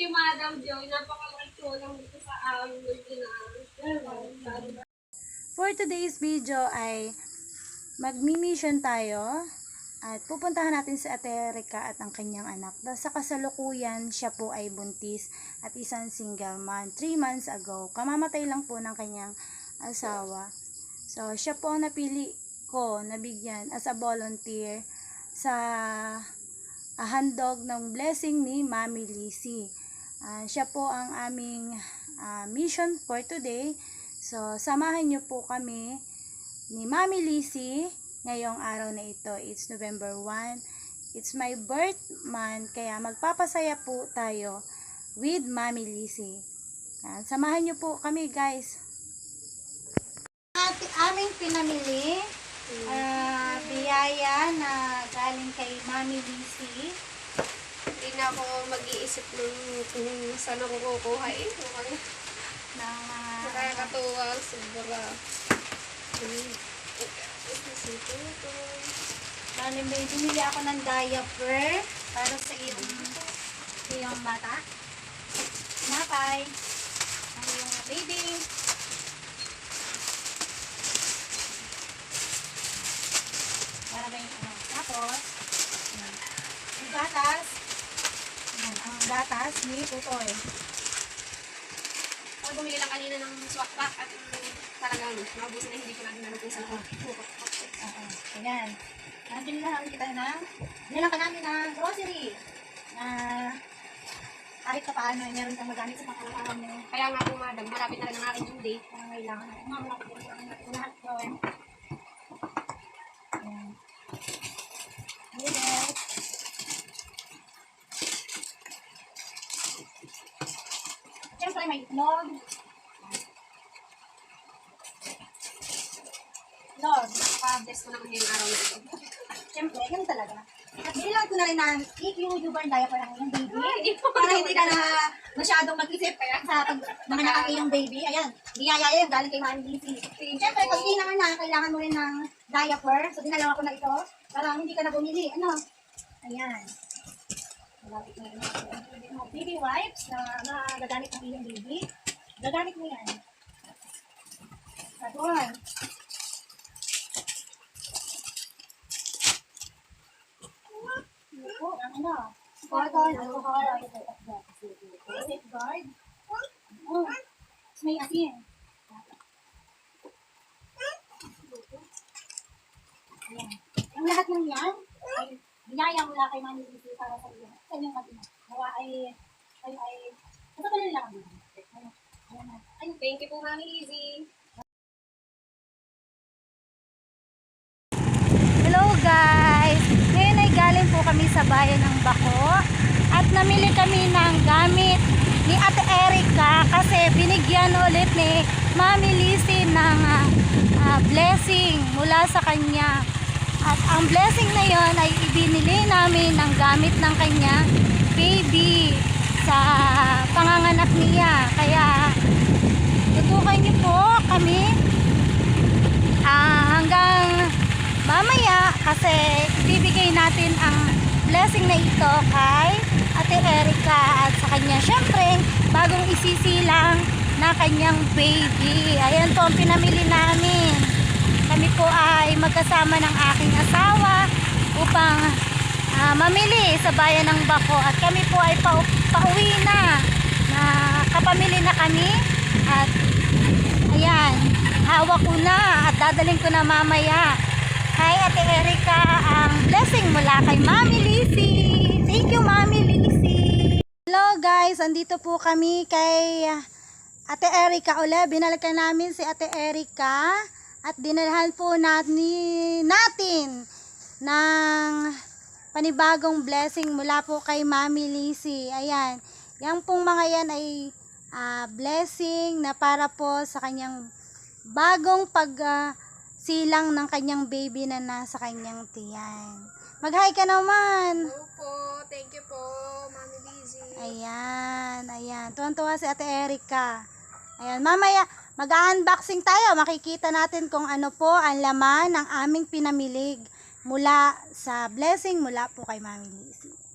you, Madam Joy. Napaka-lecture lang dito sa amin. For today's video ay magmi-mission tayo at pupuntahan natin si Ate Erica at ang kanyang anak. Sa kasalukuyan, siya po ay buntis at isang single mom. 3 months ago, kamamatay lang po ng kanyang asawa. So, siya po ang napili ko na bigyan as a volunteer sa handog ng blessing ni Mami Lizzy. Siya po ang aming mission for today. So, samahan niyo po kami ni Mami Lizzy ngayong araw na ito. It's November 1. It's my birth month, kaya magpapasaya po tayo with Mami Lizzy. Samahan niyo po kami, guys. At aming pinamili biyaya na galing kay Mami Lizzy. Hindi na ako mag-iisip ng saan ako kukuha eh. Nakakatuwa, sobra. Bumili ako ng diaper para sa iyong bata. Napay. Ang iyong baby. Para ba yung tapos, yung gatas. Ang gatas ni Tutoy. Ako bumili lang kanina ng swak pack at talagang naubos na hindi ko na dinalog sa ako. Ayan. Nandun lang kita na. Nilang ka namin ng grocery. Kahit pa paano, meron kang magamit sa pangalaman mo. Kaya nga po, Madam, malapit na rin ang aking due date. Kailangan na. Malapit na ang lahat doon. Ayan. Ayan. Siyempre may itlog. Itlog. Nakaka-bless ko naman ngayong araw na ito. Siyempre, ganun talaga. At bilang ko na rin ng EQ-Uban diaper ng iyong baby. Para hindi ka na masyadong mag-isip sa nanganak ang iyong baby. Ayan, biyaya yan galing kay Mami Lizzy. Siyempre, pag hindi naman na, kailangan mo rin ng diaper. So, dinalawa ko na ito para hindi ka na bumili. Ano? Ayan. Malapit na rin ako. Baby wipes na magagamit ng iyong baby. Gagamit mo yan. Sabon. Ano? Cotton, alcohol, safeguard. Oh, may asin. Ayan. Ang lahat ng yan, ay binaya mula kay Mami Lizzy para sa iyo. Sa inyong mag-ina. Nawa ay matatuloy lang kami. Ay, thank you po, Mami Lizzy. Hello guys! Ngayon ay galing po kami sa bayan ng Bako at namili kami ng gamit ni Ate Erica kasi binigyan ulit ni Mami Lizzy ng blessing mula sa kanya. At ang blessing na yon ay ibinili namin ng gamit ng kanya baby sa panganganak niya. Kaya tutukan niyo po kami hanggang mamaya kasi ibibigay natin ang blessing na ito kay Ate Erica at sa kanya syempre bagong isisilang na kanyang baby. Ayan po ang pinamili namin. Kami po ay magkasama ng aking asawa upang mamili sa bayan ng Bako at kami po ay pauwi na kapamili na kami at ayan, hawak ko na at dadaling ko na mamaya kay Ate Erica ang blessing mula kay Mami Lizzy. Thank you, Mami Lizzy. Hello guys, andito po kami kay Ate Erica ulit. Binalikan namin si Ate Erica at dinalhan po natin ng panibagong blessing mula po kay Mami Lizzy. Ayan, yung pong mga yan ay blessing na para po sa kanyang bagong silang ng kanyang baby na nasa kanyang tiyan. Mag-hi ka naman. Opo, thank you po, Mami Lizzy. Ayan. Tuwan-tuwa si Ate Erica. Ayan, mamaya mag-unboxing tayo. Makikita natin kung ano po ang laman ng aming pinamilig mula sa blessing mula po kay Mami Lizzy.